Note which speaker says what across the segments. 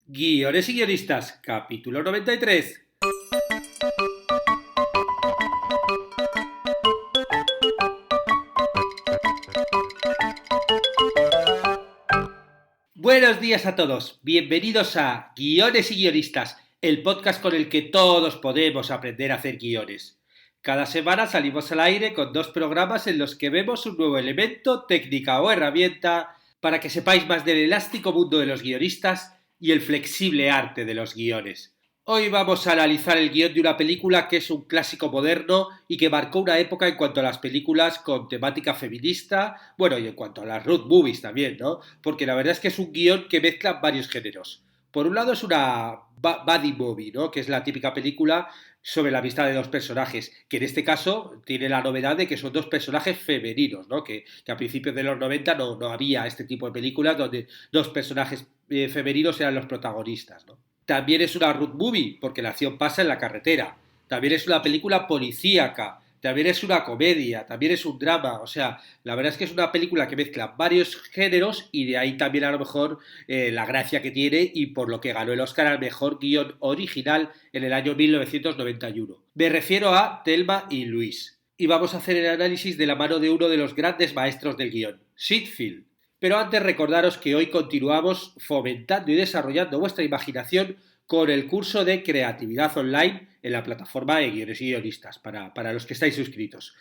Speaker 1: Guiones y guionistas, capítulo 93. Buenos días a todos, bienvenidos a Guiones y guionistas, el podcast con el que todos podemos aprender a hacer guiones. Cada semana salimos al aire con 2 programas en los que vemos un nuevo elemento, técnica o herramienta para que sepáis más del elástico mundo de los guionistas y el flexible arte de los guiones. Hoy vamos a analizar el guión de una película que es un clásico moderno y que marcó una época en cuanto a las películas con temática feminista, bueno, y en cuanto a las road movies también, ¿no? Porque la verdad es que es un guión que mezcla varios géneros. Por un lado es una buddy movie, ¿no? Que es la típica película sobre la amistad de dos personajes, que en este caso tiene la novedad de que son dos personajes femeninos, ¿no? Que a principios de los 90 no había este tipo de películas donde dos personajes femeninos eran los protagonistas, ¿no? También es una road movie, porque la acción pasa en la carretera. También es una película policíaca. También es una comedia. También es un drama. O sea, la verdad es que es una película que mezcla varios géneros y de ahí también a lo mejor la gracia que tiene y por lo que ganó el Oscar al mejor guión original en el año 1991. Me refiero a Thelma y Luis. Y vamos a hacer el análisis de la mano de uno de los grandes maestros del guión, Sid Field. Pero antes recordaros que hoy continuamos fomentando y desarrollando vuestra imaginación con el curso de creatividad online en la plataforma de Guiones y Guionistas, para los que estáis suscritos.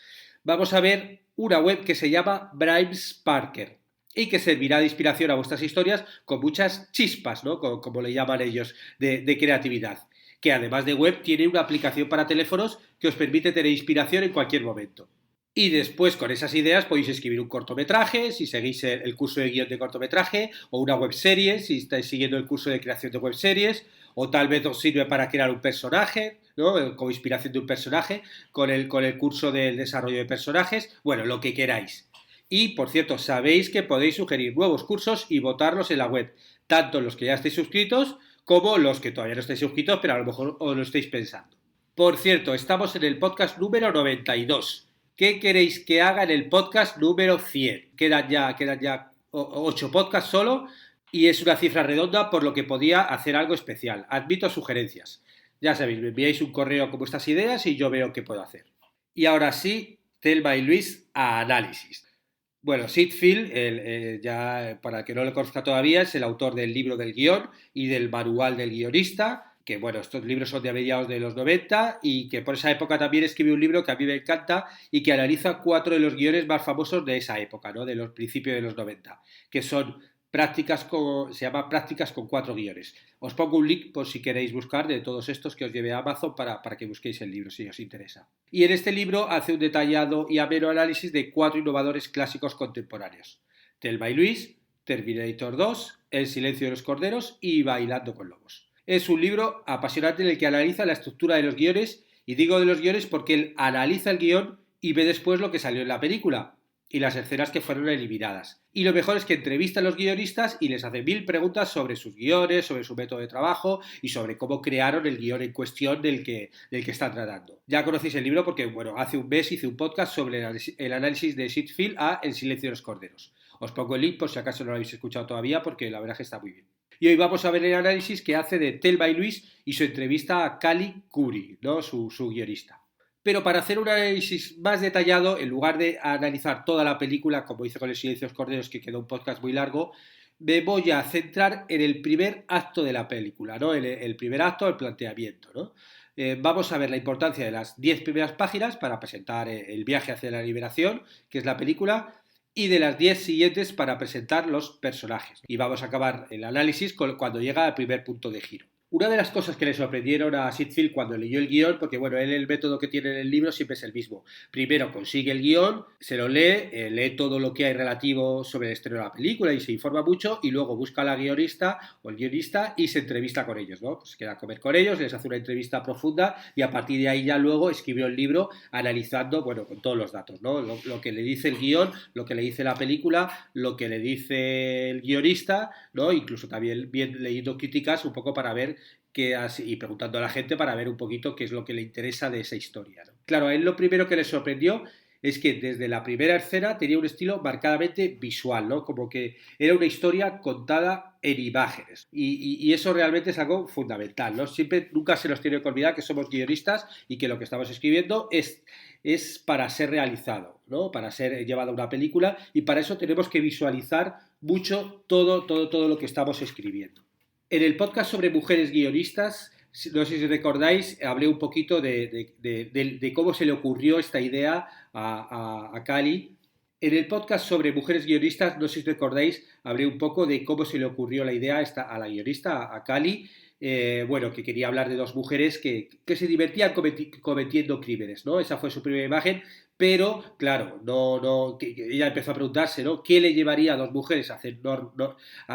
Speaker 1: Vamos a ver una web que se llama Brimes Parker y que servirá de inspiración a vuestras historias con muchas chispas, ¿no? Como le llaman ellos, de creatividad. Que además de web tiene una aplicación para teléfonos que os permite tener inspiración en cualquier momento. Y después, con esas ideas, podéis escribir un cortometraje, si seguís el curso de guión de cortometraje, o una webserie, si estáis siguiendo el curso de creación de webseries, o tal vez os sirve para crear un personaje, ¿no? Como inspiración de un personaje, con el curso del desarrollo de personajes, bueno, lo que queráis. Y, por cierto, sabéis que podéis sugerir nuevos cursos y votarlos en la web, tanto los que ya estéis suscritos, como los que todavía no estáis suscritos, pero a lo mejor os lo estáis pensando. Por cierto, estamos en el podcast número 92. ¿Qué queréis que haga en el podcast número 100? Quedan ya 8 podcasts solo y es una cifra redonda por lo que podía hacer algo especial. Admito sugerencias. Ya sabéis, me enviáis un correo con vuestras ideas y yo veo qué puedo hacer. Y ahora sí, Thelma y Luis a análisis. Bueno, Sid Field, ya para el que no lo conozca todavía, es el autor del libro del guión y del manual del guionista, que bueno, estos libros son de mediados de los 90 y que por esa época también escribió un libro que a mí me encanta y que analiza 4 de los guiones más famosos de esa época, ¿no? De los principios de los 90, que son se llama Prácticas con 4 guiones. Os pongo un link por si queréis buscar de todos estos que os lleve a Amazon para que busquéis el libro si os interesa. Y en este libro hace un detallado y ameno análisis de 4 innovadores clásicos contemporáneos. Thelma y Luis, Terminator 2, El silencio de los corderos y Bailando con lobos. Es un libro apasionante en el que analiza la estructura de los guiones, y digo de los guiones porque él analiza el guión y ve después lo que salió en la película y las escenas que fueron eliminadas. Y lo mejor es que entrevista a los guionistas y les hace 1000 preguntas sobre sus guiones, sobre su método de trabajo y sobre cómo crearon el guión en cuestión del que están tratando. Ya conocéis el libro porque, bueno, hace un mes hice un podcast sobre el análisis de Sid Field a El silencio de los corderos. Os pongo el link por si acaso no lo habéis escuchado todavía porque la verdad es que está muy bien. Y hoy vamos a ver el análisis que hace de Thelma y Luis y su entrevista a Callie Curry, ¿no? su guionista. Pero para hacer un análisis más detallado, en lugar de analizar toda la película, como hice con El silencio de los corderos, que quedó un podcast muy largo, me voy a centrar en el primer acto de la película, ¿no? El primer acto, el planteamiento, ¿no? Vamos a ver la importancia de las 10 primeras páginas para presentar el viaje hacia la liberación, que es la película, y de las 10 siguientes para presentar los personajes. Y vamos a acabar el análisis cuando llega al primer punto de giro. Una de las cosas que le sorprendieron a Sid Field cuando leyó el guión, porque bueno, él el método que tiene en el libro siempre es el mismo. Primero consigue el guión, se lo lee, lee todo lo que hay relativo sobre el estreno de la película y se informa mucho y luego busca a la guionista o el guionista y se entrevista con ellos, ¿no? Pues queda a comer con ellos, les hace una entrevista profunda y a partir de ahí ya luego escribió el libro analizando, bueno, con todos los datos, ¿no? Lo que le dice el guión, lo que le dice la película, lo que le dice el guionista, ¿no? Incluso también bien leyendo críticas un poco para ver y preguntando a la gente para ver un poquito qué es lo que le interesa de esa historia, ¿no? Claro, a él lo primero que le sorprendió es que desde la primera escena tenía un estilo marcadamente visual, ¿no? Como que era una historia contada en imágenes. Y eso realmente es algo fundamental, ¿no? Siempre, nunca se nos tiene que olvidar que somos guionistas y que lo que estamos escribiendo es para ser realizado, ¿no? Para ser llevado a una película, y para eso tenemos que visualizar mucho todo lo que estamos escribiendo. En el podcast sobre mujeres guionistas, no sé si recordáis, hablé un poquito de cómo se le ocurrió esta idea a Cali. En el podcast sobre mujeres guionistas, no sé si recordáis, hablé un poco de cómo se le ocurrió la idea a la guionista, a Cali, bueno, que quería hablar de dos mujeres que se divertían cometiendo crímenes, ¿no? Esa fue su primera imagen, pero claro, que ella empezó a preguntarse, ¿no? ¿Qué le llevaría a dos mujeres a hacer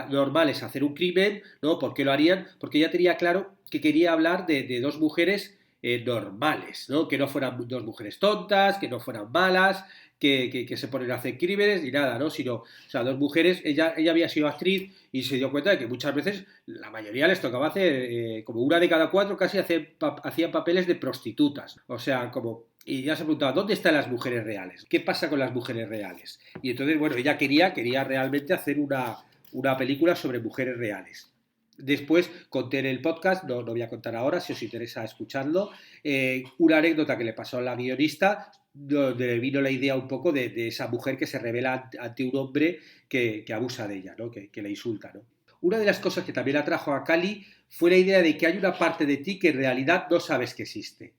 Speaker 1: normales a hacer un crimen, ¿no? ¿Por qué lo harían? Porque ella tenía claro que quería hablar de dos mujeres normales, ¿no? Que no fueran dos mujeres tontas, que no fueran malas, que se ponen a hacer crímenes ni nada, ¿no? Sino, o sea, dos mujeres, ella había sido actriz y se dio cuenta de que muchas veces la mayoría les tocaba hacer, como una de cada cuatro casi hacían papeles de prostitutas, o sea, como... Y ya se preguntaba, ¿dónde están las mujeres reales? ¿Qué pasa con las mujeres reales? Y entonces, bueno, ella quería realmente hacer una película sobre mujeres reales. Después conté en el podcast, no voy a contar ahora, si os interesa escucharlo, una anécdota que le pasó a la guionista, donde vino la idea un poco de esa mujer que se revela ante un hombre que abusa de ella, ¿no? Que la insulta, ¿no? Una de las cosas que también atrajo a Cali fue la idea de que hay una parte de ti que en realidad no sabes que existe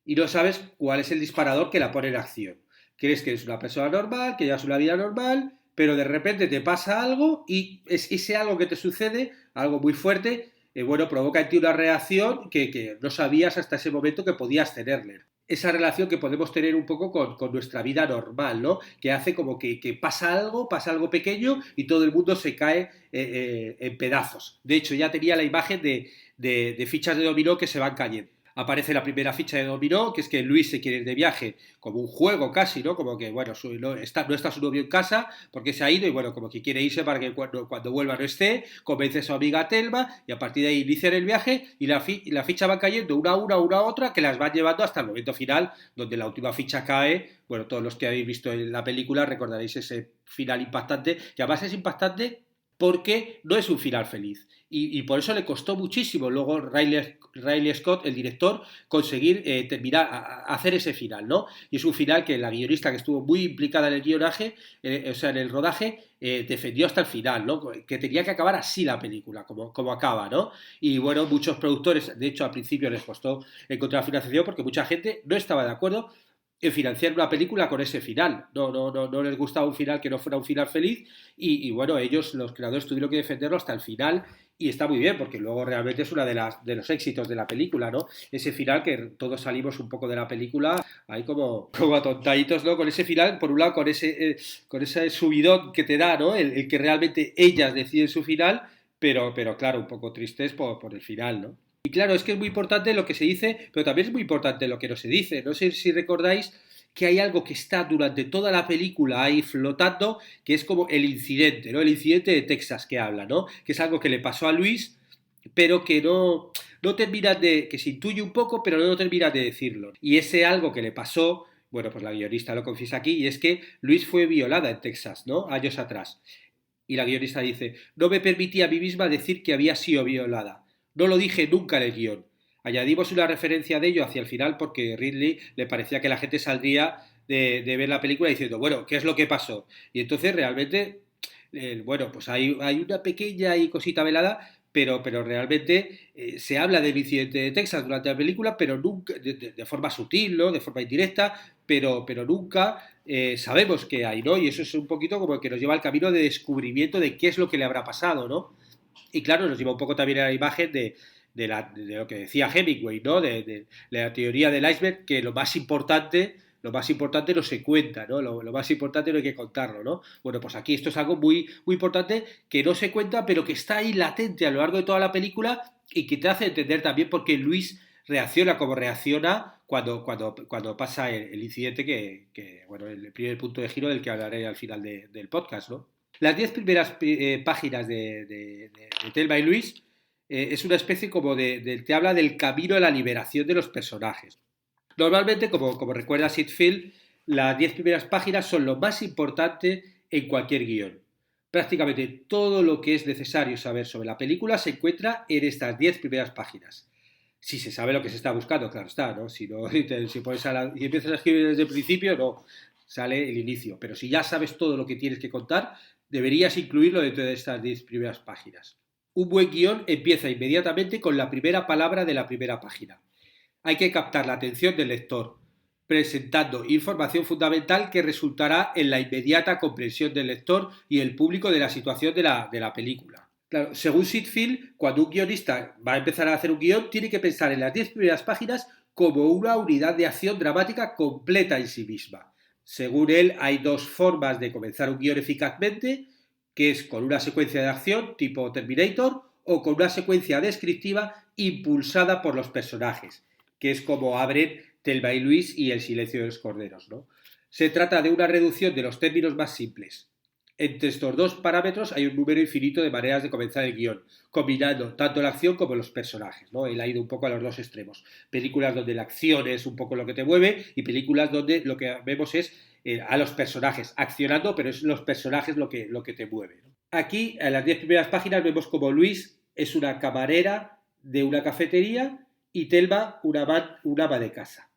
Speaker 1: y no sabes cuál es el disparador que la pone en acción. Crees que eres una persona normal, que llevas una vida normal, pero de repente te pasa algo y ese algo que te sucede, algo muy fuerte, bueno, provoca en ti una reacción que no sabías hasta ese momento que podías tenerle. Esa relación que podemos tener un poco con nuestra vida normal, ¿no? Que hace como que pasa algo pequeño y todo el mundo se cae en pedazos. De hecho, ya tenía la imagen de fichas de dominó que se van cayendo. Aparece la primera ficha de dominó, que es que Luis se quiere ir de viaje, como un juego casi, ¿no? Como que, bueno, no está su novio en casa porque se ha ido y, bueno, como que quiere irse para que cuando vuelva no esté, convence a su amiga Telma y a partir de ahí inician el viaje y la ficha va cayendo una a otra que las van llevando hasta el momento final, donde la última ficha cae. Bueno, todos los que habéis visto en la película recordaréis ese final impactante, que además es impactante porque no es un final feliz. Y por eso le costó muchísimo luego Riley Scott, el director, conseguir terminar, hacer ese final, ¿no? Y es un final que la guionista, que estuvo muy implicada en el guionaje, o sea, en el rodaje, defendió hasta el final, ¿no? Que tenía que acabar así la película, como acaba, ¿no? Y bueno, muchos productores, de hecho, al principio les costó encontrar financiación porque mucha gente no estaba de acuerdo en financiar una película con ese final. No les gustaba un final que no fuera un final feliz y bueno, ellos, los creadores, tuvieron que defenderlo hasta el final y está muy bien porque luego realmente es una de los éxitos de la película, ¿no? Ese final que todos salimos un poco de la película ahí como atontaditos, ¿no? Con ese final, por un lado, con ese subidón que te da, ¿no? El que realmente ellas deciden su final, pero claro, un poco tristes por el final, ¿no? Y claro, es que es muy importante lo que se dice, pero también es muy importante lo que no se dice. No sé si recordáis que hay algo que está durante toda la película ahí flotando, que es como el incidente, ¿no? El incidente de Texas que habla, ¿no? Que es algo que le pasó a Luis, pero que no termina que se intuye un poco, pero no termina de decirlo. Y ese algo que le pasó, bueno, pues la guionista lo confiesa aquí, y es que Luis fue violada en Texas, ¿no? Años atrás. Y la guionista dice, no me permití a mí misma decir que había sido violada. No lo dije nunca en el guión. Añadimos una referencia de ello hacia el final porque Ridley le parecía que la gente saldría de ver la película diciendo, bueno, ¿qué es lo que pasó? Y entonces realmente, bueno, pues hay una pequeña y cosita velada, pero realmente se habla del incidente de Texas durante la película, pero nunca, de forma sutil, ¿no? De forma indirecta, pero nunca sabemos qué hay, ¿no? Y eso es un poquito como que nos lleva al camino de descubrimiento de qué es lo que le habrá pasado, ¿no? Y claro, nos lleva un poco también a la imagen de lo que decía Hemingway, ¿no? De la teoría del iceberg, que lo más importante no se cuenta, ¿no? Lo más importante no hay que contarlo, ¿no? Bueno, pues aquí esto es algo muy, muy importante que no se cuenta, pero que está ahí latente a lo largo de toda la película y que te hace entender también por qué Luis reacciona como reacciona cuando pasa el incidente bueno, el primer punto de giro del que hablaré al final del podcast, ¿no? Las 10 primeras páginas de Thelma y Luis es una especie como te habla del camino a la liberación de los personajes. Normalmente, como recuerda Sid Field, Las 10 primeras páginas son lo más importante en cualquier guión. Prácticamente todo lo que es necesario saber sobre la película se encuentra en estas 10 primeras páginas. Si se sabe lo que se está buscando, claro está, ¿no? Si, no, si empiezas a escribir desde el principio, no, sale el inicio. Pero si ya sabes todo lo que tienes que contar, deberías incluirlo dentro de estas 10 primeras páginas. Un buen guión empieza inmediatamente con la primera palabra de la primera página. Hay que captar la atención del lector, presentando información fundamental que resultará en la inmediata comprensión del lector y el público de la situación de la película. Claro, según Sitfield, cuando un guionista va a empezar a hacer un guión, tiene que pensar en las 10 primeras páginas como una unidad de acción dramática completa en sí misma. Según él, hay dos formas de comenzar un guión eficazmente, que es con una secuencia de acción tipo Terminator o con una secuencia descriptiva impulsada por los personajes, que es como abren Thelma y Luis y El silencio de los corderos, ¿no? Se trata de una reducción de los términos más simples. Entre estos dos parámetros hay un número infinito de maneras de comenzar el guión, combinando tanto la acción como los personajes, ¿no? Él ha ido un poco a los dos extremos. Películas donde la acción es un poco lo que te mueve y películas donde lo que vemos es a los personajes accionando, pero es los personajes lo que te mueve, ¿no? Aquí, en las 10 primeras páginas, vemos como Luis es una camarera de una cafetería y Thelma una ama de casa.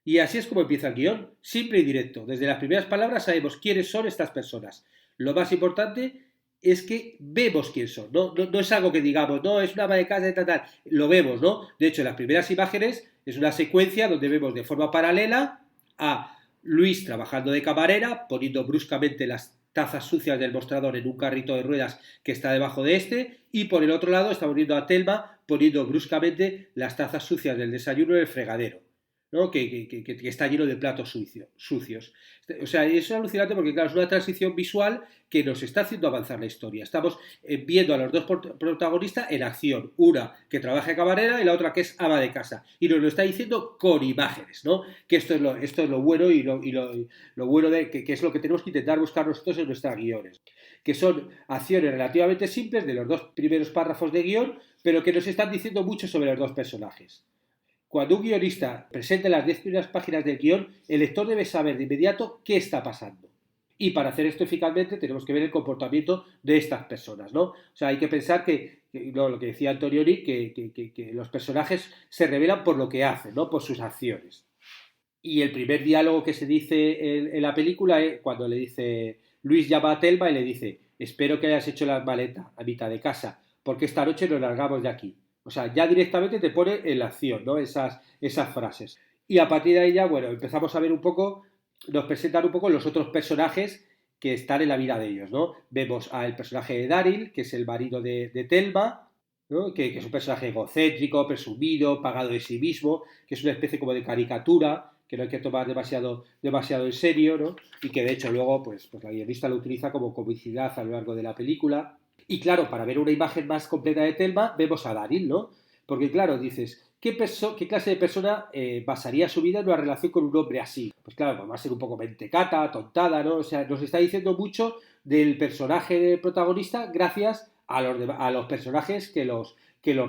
Speaker 1: Y así es como empieza el guión, simple y directo. Desde las primeras palabras sabemos quiénes son estas personas. Lo más importante es que vemos quién son, no es algo que digamos, no, es una ama de casa, tal, lo vemos, ¿no? De hecho, en las primeras imágenes es una secuencia donde vemos de forma paralela a Luis trabajando de camarera, poniendo bruscamente las tazas sucias del mostrador en un carrito de ruedas que está debajo de este, y por el otro lado estamos viendo a Thelma poniendo bruscamente las tazas sucias del desayuno en el fregadero, ¿no? Que está lleno de platos sucios. O sea, eso es alucinante porque, claro, es una transición visual que nos está haciendo avanzar la historia. Estamos viendo a los dos protagonistas en acción. Una que trabaja de camarera y la otra que es ama de casa. Y nos lo está diciendo con imágenes, ¿no? Que esto es lo bueno y lo bueno de que es lo que tenemos que intentar buscar nosotros en nuestras guiones. Que son acciones relativamente simples de los dos primeros párrafos de guión, pero que nos están diciendo mucho sobre los dos personajes. Cuando un guionista presente las 10 primeras páginas del guión, el lector debe saber de inmediato qué está pasando. Y para hacer esto eficazmente tenemos que ver el comportamiento de estas personas, ¿no? O sea, hay que pensar lo que decía Antonioni, que los personajes se revelan por lo que hacen, ¿no? Por sus acciones. Y el primer diálogo que se dice en la película es cuando le dice, Luis llama a Thelma y le dice, espero que hayas hecho la maleta a mitad de casa, porque esta noche nos largamos de aquí. O sea, ya directamente te pone en la acción, ¿no? Esas frases. Y a partir de ahí ya, bueno, empezamos a ver un poco, nos presentan un poco los otros personajes que están en la vida de ellos, ¿no? Vemos al personaje de Daryl, que es el marido de Thelma, ¿no? Que es un personaje egocéntrico, presumido, pagado de sí mismo, que es una especie como de caricatura, que no hay que tomar demasiado en serio, ¿no? Y que de hecho luego, pues la guionista lo utiliza como comicidad a lo largo de la película. Y claro, para ver una imagen más completa de Thelma, vemos a Daryl, ¿no? Porque claro, dices, ¿qué clase de persona basaría su vida en una relación con un hombre así? Pues claro, va a ser un poco mentecata, tontada, ¿no? O sea, nos está diciendo mucho del personaje protagonista gracias a los personajes que los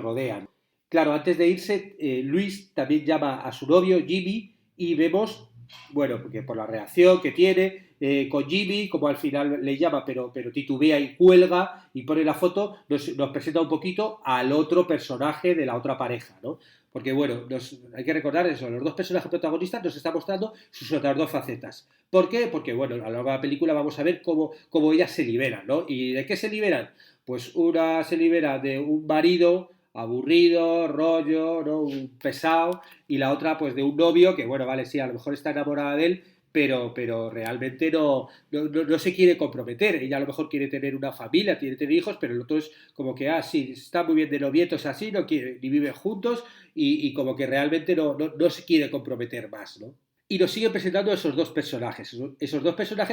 Speaker 1: rodean. Claro, antes de irse, Luis también llama a su novio, Jimmy, y vemos, bueno, porque por la reacción que tiene con Jimmy, como al final le llama, pero titubea y cuelga y pone la foto, nos presenta un poquito al otro personaje de la otra pareja, ¿no? Porque, bueno, hay que recordar eso, los dos personajes protagonistas nos están mostrando sus otras dos facetas. ¿Por qué? Porque, bueno, a lo largo de la película vamos a ver cómo ellas se liberan, ¿no? ¿Y de qué se liberan? Pues una se libera de un marido aburrido, rollo, ¿no? Un pesado, y la otra pues de un novio que, bueno, vale, sí, a lo mejor está enamorada de él, pero realmente no se quiere comprometer. Ella a lo mejor quiere tener una familia, quiere tener hijos, pero el otro es como que, sí, está muy bien de novietos así, no quiere, ni viven juntos, y como que realmente no se quiere comprometer más, ¿no? Y nos siguen presentando esos dos personajes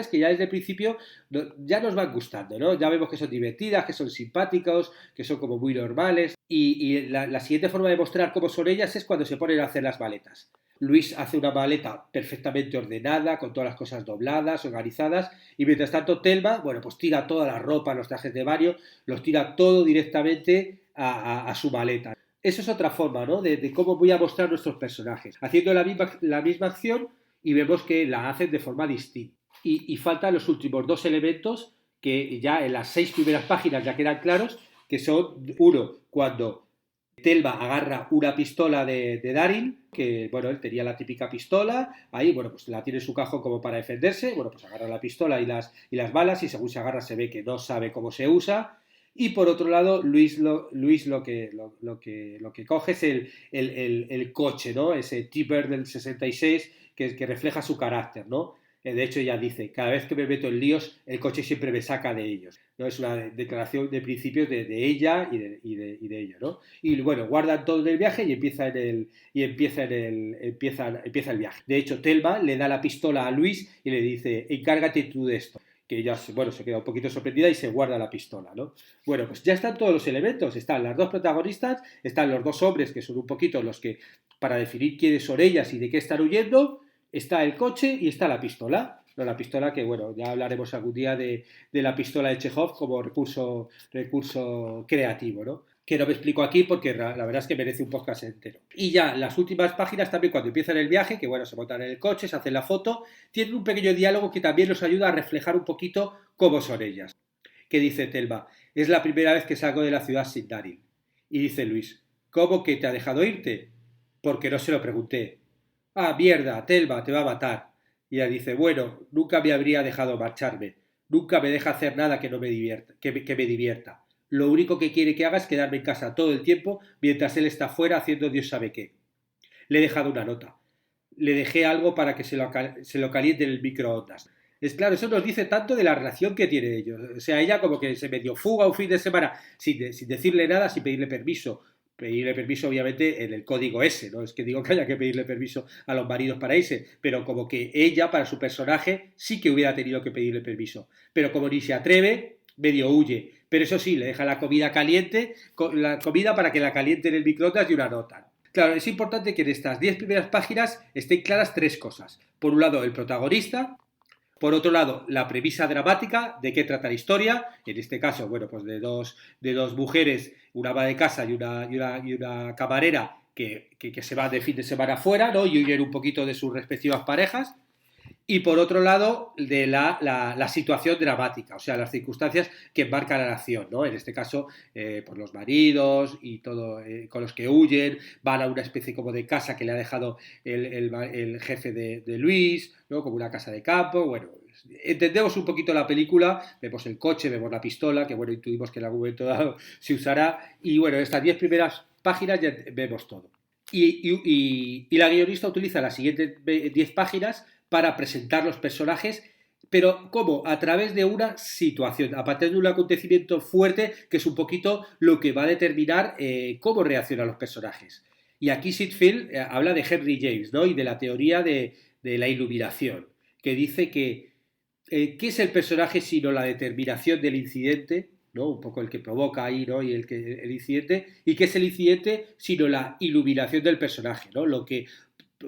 Speaker 1: que ya desde el principio ya nos van gustando, ¿no? Ya vemos que son divertidas, que son simpáticos, que son como muy normales. Y la siguiente forma de mostrar cómo son ellas es cuando se ponen a hacer las maletas. Luis hace una maleta perfectamente ordenada, con todas las cosas dobladas, organizadas, y mientras tanto Thelma, bueno, pues tira toda la ropa, los trajes de baño, los tira todo directamente a su maleta. Eso es otra forma, ¿no? De cómo voy a mostrar nuestros personajes, haciendo la misma acción y vemos que la hacen de forma distinta. Y faltan los últimos dos elementos que ya en las 6 primeras páginas ya quedan claros, que son, uno, cuando Telma agarra una pistola de Daryl, que bueno, él tenía la típica pistola, ahí bueno, pues la tiene en su cajón como para defenderse, bueno, pues agarra la pistola y las balas, y según se agarra se ve que no sabe cómo se usa. Y por otro lado, Luis lo que coge es el coche, ¿no? Ese Tipper del 66 que refleja su carácter, ¿no? De hecho, ella dice, cada vez que me meto en líos, el coche siempre me saca de ellos. ¿No? Es una declaración de principios de ella y de ello, ¿no? Y bueno, guardan todo el viaje y empieza el viaje. De hecho, Telma le da la pistola a Luis y le dice, encárgate tú de esto. Que ella, bueno, se queda un poquito sorprendida y se guarda la pistola, ¿no? Bueno, pues ya están todos los elementos. Están las dos protagonistas, están los dos hombres, que son un poquito los que, para definir quiénes son ellas y de qué están huyendo, está el coche y está la pistola. No, la pistola que, bueno, ya hablaremos algún día de la pistola de Chekhov como recurso creativo, ¿no? Que no me explico aquí porque la verdad es que merece un podcast entero. Y ya las últimas páginas también, cuando empiezan el viaje, que bueno, se montan en el coche, se hacen la foto, tienen un pequeño diálogo que también nos ayuda a reflejar un poquito cómo son ellas. Que dice Telma, es la primera vez que salgo de la ciudad sin Daryl. Y dice Luis, ¿cómo que te ha dejado irte? Porque no se lo pregunté. Ah, mierda, Telma, te va a matar. Y ella dice, bueno, nunca me habría dejado marcharme. Nunca me deja hacer nada que no me divierta, que me divierta. Lo único que quiere que haga es quedarme en casa todo el tiempo mientras él está fuera haciendo Dios sabe qué. Le he dejado una nota. Le dejé algo para que se lo caliente en el microondas. Es claro, eso nos dice tanto de la relación que tiene ellos. O sea, ella como que se medio fuga un fin de semana sin decirle nada, sin pedirle permiso. Pedirle permiso, obviamente, en el código ese, ¿no? Es que digo que haya que pedirle permiso a los maridos para irse, pero como que ella, para su personaje, sí que hubiera tenido que pedirle permiso. Pero como ni se atreve, medio huye. Pero eso sí, le deja la comida caliente, la comida para que la caliente en el microondas y una nota. Claro, es importante que en estas 10 primeras páginas estén claras tres cosas. Por un lado, el protagonista. Por otro lado, la premisa dramática, de qué trata la historia, en este caso, bueno, pues de dos mujeres, una ama de casa y una camarera que se van de fin de semana fuera, ¿no? Y huyen un poquito de sus respectivas parejas. Y por otro lado, de la situación dramática, o sea, las circunstancias que marcan la acción, ¿no? En este caso, pues los maridos y todo, con los que huyen, van a una especie como de casa que le ha dejado el jefe de Luis, ¿no? Como una casa de campo, bueno, entendemos un poquito la película, vemos el coche, vemos la pistola, que bueno, intuimos que en algún momento dado se usará, y bueno, estas 10 primeras páginas ya vemos todo. Y la guionista utiliza las siguientes 10 páginas para presentar los personajes, pero ¿cómo? A través de una situación, a partir de un acontecimiento fuerte que es un poquito lo que va a determinar cómo reaccionan los personajes. Y aquí Sitfield habla de Henry James, ¿no? Y de la teoría de la iluminación, que dice que ¿qué es el personaje sino la determinación del incidente? ¿No? Un poco el que provoca ahí, ¿no? Y el incidente. ¿Y qué es el incidente sino la iluminación del personaje? ¿No?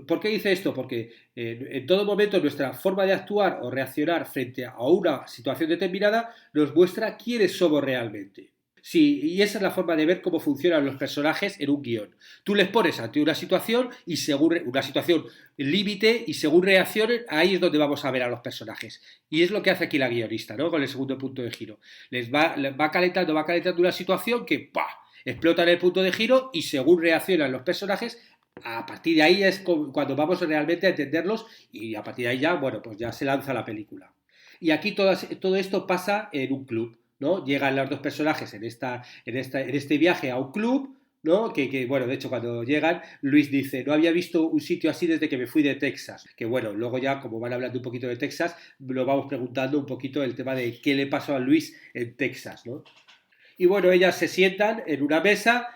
Speaker 1: ¿Por qué dice esto? Porque en todo momento nuestra forma de actuar o reaccionar frente a una situación determinada nos muestra quiénes somos realmente. Sí, y esa es la forma de ver cómo funcionan los personajes en un guión. Tú les pones ante una situación y según una situación límite y según reaccionen, ahí es donde vamos a ver a los personajes. Y es lo que hace aquí la guionista, ¿no? Con el segundo punto de giro. Les va calentando una situación que ¡pah! Explota en el punto de giro y según reaccionan los personajes, a partir de ahí es cuando vamos realmente a entenderlos y a partir de ahí ya, bueno, pues ya se lanza la película. Y aquí todo esto pasa en un club, ¿no? Llegan los dos personajes en este viaje a un club, ¿no? Bueno, de hecho, cuando llegan, Luis dice, no había visto un sitio así desde que me fui de Texas. Que bueno, luego ya, como van hablando un poquito de Texas, lo vamos preguntando un poquito el tema de qué le pasó a Luis en Texas, ¿no? Y bueno, ellas se sientan en una mesa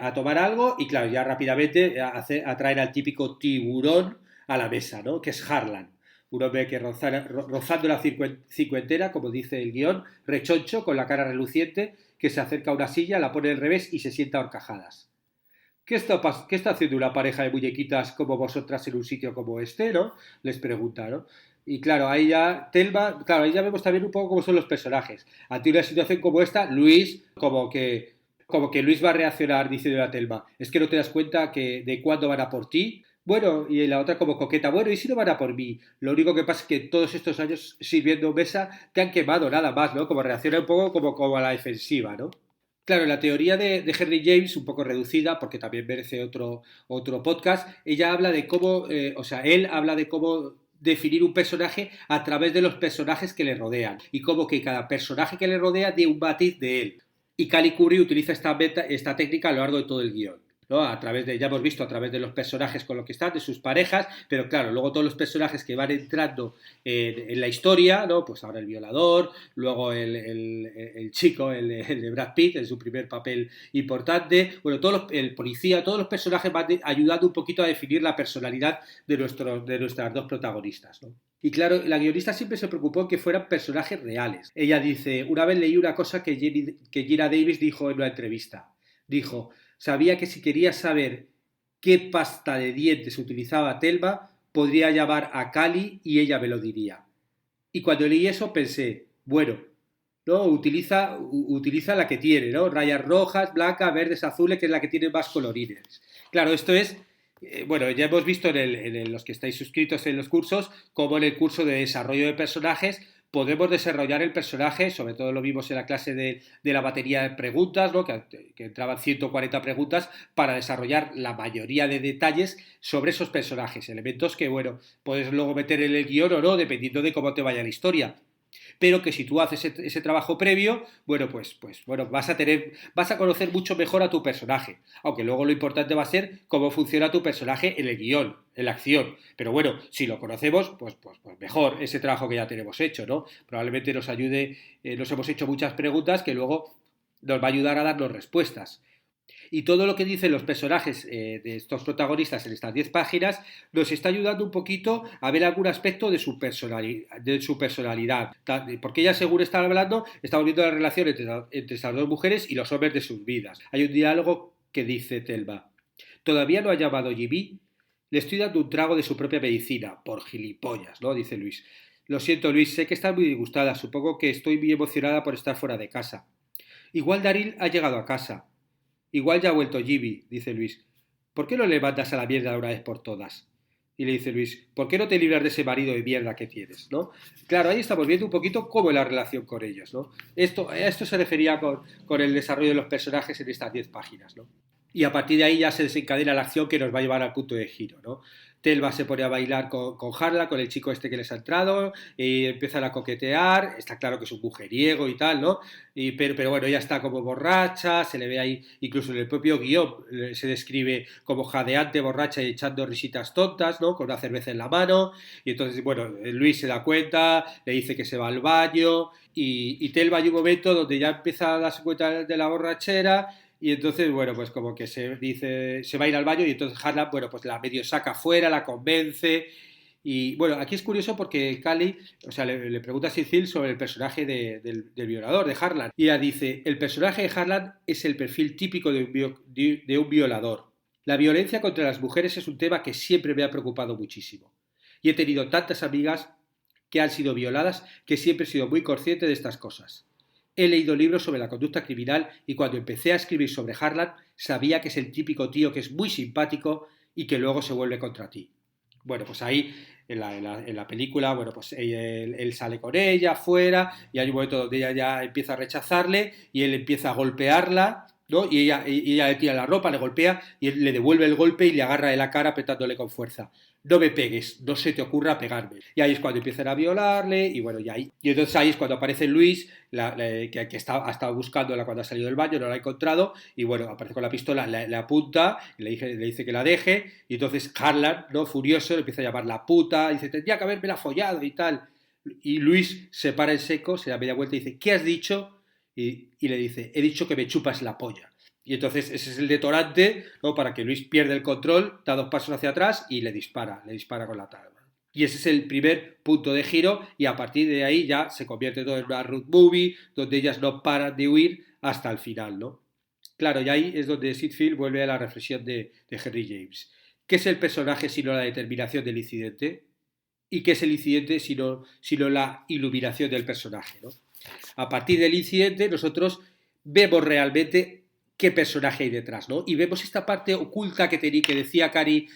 Speaker 1: a tomar algo y claro, ya rápidamente atraen al típico tiburón a la mesa, ¿no? Que es Harlan. Un hombre que rozando la cincuentera, como dice el guión, rechoncho, con la cara reluciente, que se acerca a una silla, la pone al revés y se sienta a horcajadas. ¿Qué está haciendo una pareja de muñequitas como vosotras en un sitio como este, no? Les pregunta, ¿no? Y claro, ahí ya, Telma, claro, ahí ya vemos también un poco cómo son los personajes. Ante una situación como esta, Luis, como que Luis va a reaccionar diciendo a Telma, es que no te das cuenta de cuándo van a por ti, Bueno, y la otra como coqueta, bueno, ¿y si no van a por mí? Lo único que pasa es que todos estos años sirviendo mesa te han quemado nada más, ¿no? Como reacciona un poco como a la defensiva, ¿no? Claro, la teoría de Henry James, un poco reducida, porque también merece otro podcast, ella habla de cómo, o sea, él habla de cómo definir un personaje a través de los personajes que le rodean y cómo que cada personaje que le rodea dé un matiz de él. Y Cali Curry utiliza esta técnica a lo largo de todo el guión. ¿No? A través de, ya hemos visto a través de los personajes con los que están, de sus parejas, pero claro, luego todos los personajes que van entrando en la historia, ¿no? Pues ahora el violador, luego el chico, el de Brad Pitt, en su primer papel importante, bueno, el policía, todos los personajes van ayudando un poquito a definir la personalidad de nuestras dos protagonistas, ¿no? Y claro, la guionista siempre se preocupó en que fueran personajes reales. Ella dice, una vez leí una cosa que Gina Davis dijo en una entrevista. Dijo, sabía que si quería saber qué pasta de dientes utilizaba Telma, podría llamar a Cali y ella me lo diría. Y cuando leí eso pensé, bueno, ¿no? Utiliza la que tiene, ¿no? Rayas rojas, blancas, verdes, azules, que es la que tiene más colorines. Claro, esto es, bueno, ya hemos visto los que estáis suscritos en los cursos, como en el curso de desarrollo de personajes podemos desarrollar el personaje, sobre todo lo vimos en la clase de la batería de preguntas, ¿no? que entraban 140 preguntas para desarrollar la mayoría de detalles sobre esos personajes, elementos que, bueno, puedes luego meter en el guión o no, dependiendo de cómo te vaya la historia, pero que si tú haces ese trabajo previo, bueno, pues bueno, vas a conocer mucho mejor a tu personaje, aunque luego lo importante va a ser cómo funciona tu personaje en el guión, en la acción, pero bueno, si lo conocemos, pues mejor ese trabajo que ya tenemos hecho, ¿no? Probablemente nos ayude, nos hemos hecho muchas preguntas que luego nos va a ayudar a darnos respuestas. Y todo lo que dicen los personajes de estos protagonistas en estas 10 páginas nos está ayudando un poquito a ver algún aspecto de su personalidad. Porque ella, según están hablando, estamos viendo la relación entre estas dos mujeres y los hombres de sus vidas. Hay un diálogo que dice Telma, ¿todavía no ha llamado Jimmy? Le estoy dando un trago de su propia medicina, por gilipollas, ¿no? Dice Luis. Lo siento, Luis, sé que estás muy disgustada, supongo que estoy muy emocionada por estar fuera de casa. Igual Daryl ha llegado a casa. Igual ya ha vuelto Jimmy, dice Luis. ¿Por qué no le mandas a la mierda de una vez por todas? Y le dice Luis, ¿por qué no te libras de ese marido de mierda que tienes? ¿No? Claro, ahí estamos viendo un poquito cómo es la relación con ellos, ¿no? A esto se refería con el desarrollo de los personajes en estas 10 páginas, ¿no? Y a partir de ahí ya se desencadena la acción que nos va a llevar al punto de giro, ¿no? Telva se pone a bailar con Harla, con el chico este que les ha entrado, y empiezan a coquetear, está claro que es un mujeriego y tal, ¿no? Pero bueno, ella está como borracha, se le ve ahí, incluso en el propio guión se describe como jadeante, borracha y echando risitas tontas, ¿no? Con una cerveza en la mano, y entonces, bueno, Luis se da cuenta, le dice que se va al baño, y Telva hay un momento donde ya empieza a darse cuenta de la borrachera, y entonces, bueno, pues como que se dice, se va a ir al baño y entonces Harlan, bueno, pues la medio saca fuera, la convence. Y bueno, aquí es curioso porque Cali, o sea, le pregunta a Cecil sobre el personaje del violador, de Harlan. Y ella dice, el personaje de Harlan es el perfil típico de un violador. La violencia contra las mujeres es un tema que siempre me ha preocupado muchísimo. Y he tenido tantas amigas que han sido violadas que siempre he sido muy consciente de estas cosas. He leído libros sobre la conducta criminal y cuando empecé a escribir sobre Harlan sabía que es el típico tío que es muy simpático y que luego se vuelve contra ti. Bueno, pues ahí en la película, bueno, pues él sale con ella fuera y hay un momento donde ella ya empieza a rechazarle y él empieza a golpearla, ¿no? Y ella le tira la ropa, le golpea y él le devuelve el golpe y le agarra de la cara apretándole con fuerza. No me pegues, no se te ocurra pegarme. Y ahí es cuando empiezan a violarle y bueno, y entonces ahí es cuando aparece Luis, ha estado buscándola cuando ha salido del baño, no la ha encontrado y bueno, aparece con la pistola, le apunta, le dice que la deje y entonces Harlan, ¿no? Furioso, le empieza a llamar la puta, dice, tendría que haberme la follado y tal. Y Luis se para en seco, se da media vuelta y dice, ¿qué has dicho? Y le dice, he dicho que me chupas la polla. Y entonces ese es el detonante, ¿no? Para que Luis pierda el control, da 2 pasos hacia atrás y le dispara con la tabla. Y ese es el primer punto de giro y a partir de ahí ya se convierte todo en una road movie donde ellas no paran de huir hasta el final, ¿no? Claro, y ahí es donde Sitfield vuelve a la reflexión de Henry James. ¿Qué es el personaje sino la determinación del incidente? ¿Y qué es el incidente sino la iluminación del personaje, ¿no? A partir del incidente nosotros vemos realmente qué personaje hay detrás, ¿no? Y vemos esta parte oculta que decía Cari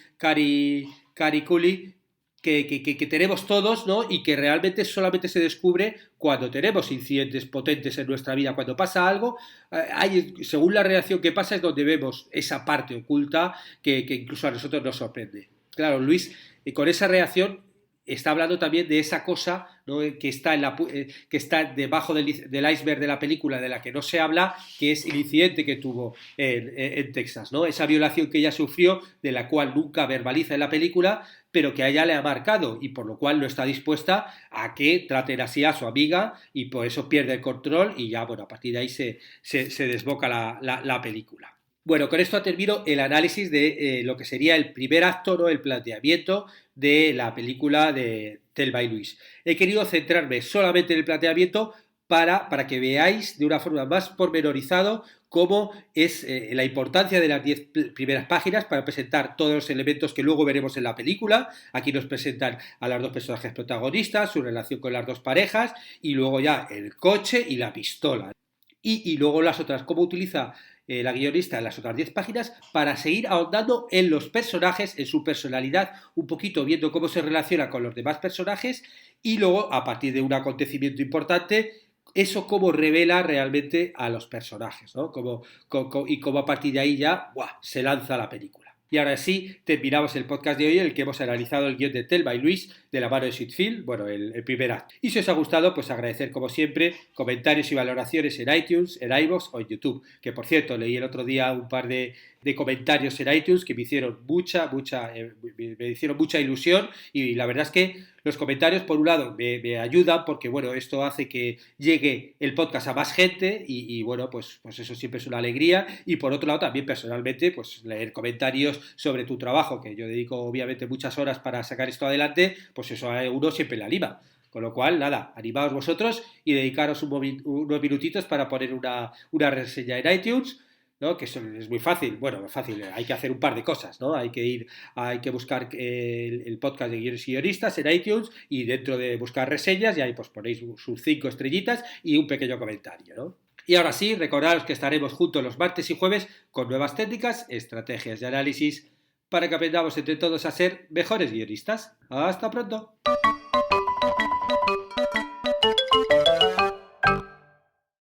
Speaker 1: Cooley, que tenemos todos, ¿no? Y que realmente solamente se descubre cuando tenemos incidentes potentes en nuestra vida. Cuando pasa algo, según la reacción que pasa, es donde vemos esa parte oculta que incluso a nosotros nos sorprende. Claro, Luis, con esa reacción está hablando también de esa cosa, ¿no? que está debajo del iceberg de la película, de la que no se habla, que es el incidente que tuvo en Texas, ¿no? Esa violación que ella sufrió, de la cual nunca verbaliza en la película, pero que a ella le ha marcado y por lo cual no está dispuesta a que traten así a su amiga y por eso pierde el control y ya, bueno, a partir de ahí se desboca la película. Bueno, con esto termino el análisis de lo que sería el primer acto, ¿no? El planteamiento de la película de Thelma y Luis. He querido centrarme solamente en el planteamiento para que veáis de una forma más pormenorizado cómo es la importancia de las 10 primeras páginas para presentar todos los elementos que luego veremos en la película. Aquí nos presentan a los dos personajes protagonistas, su relación con las dos parejas y luego ya el coche y la pistola. Y luego las otras, cómo utiliza la guionista en las otras 10 páginas para seguir ahondando en los personajes, en su personalidad, un poquito viendo cómo se relaciona con los demás personajes y luego, a partir de un acontecimiento importante, eso cómo revela realmente a los personajes, ¿no? Y cómo a partir de ahí ya se lanza la película. Y ahora sí, terminamos el podcast de hoy en el que hemos analizado el guión de Thelma y Luis de la mano de Sweetfield, bueno, el primer acto. Y si os ha gustado, pues agradecer como siempre comentarios y valoraciones en iTunes, en iVoox o en YouTube. Que por cierto, leí el otro día un par de comentarios en iTunes que me hicieron me hicieron mucha ilusión y la verdad es que los comentarios por un lado me ayudan porque bueno, esto hace que llegue el podcast a más gente y bueno, pues eso siempre es una alegría y por otro lado también personalmente pues leer comentarios sobre tu trabajo, que yo dedico obviamente muchas horas para sacar esto adelante, pues eso a uno siempre le anima. Con lo cual, nada, animaos vosotros y dedicaros unos minutitos para poner una reseña en iTunes, ¿no? Que es muy fácil, bueno, fácil, hay que hacer un par de cosas, ¿no? Hay que buscar el podcast de Guiones y Guionistas en iTunes y dentro de buscar reseñas y ahí pues ponéis sus 5 estrellitas y un pequeño comentario, ¿no? Y ahora sí, recordaros que estaremos juntos los martes y jueves con nuevas técnicas, estrategias de análisis para que aprendamos entre todos a ser mejores guionistas. ¡Hasta pronto!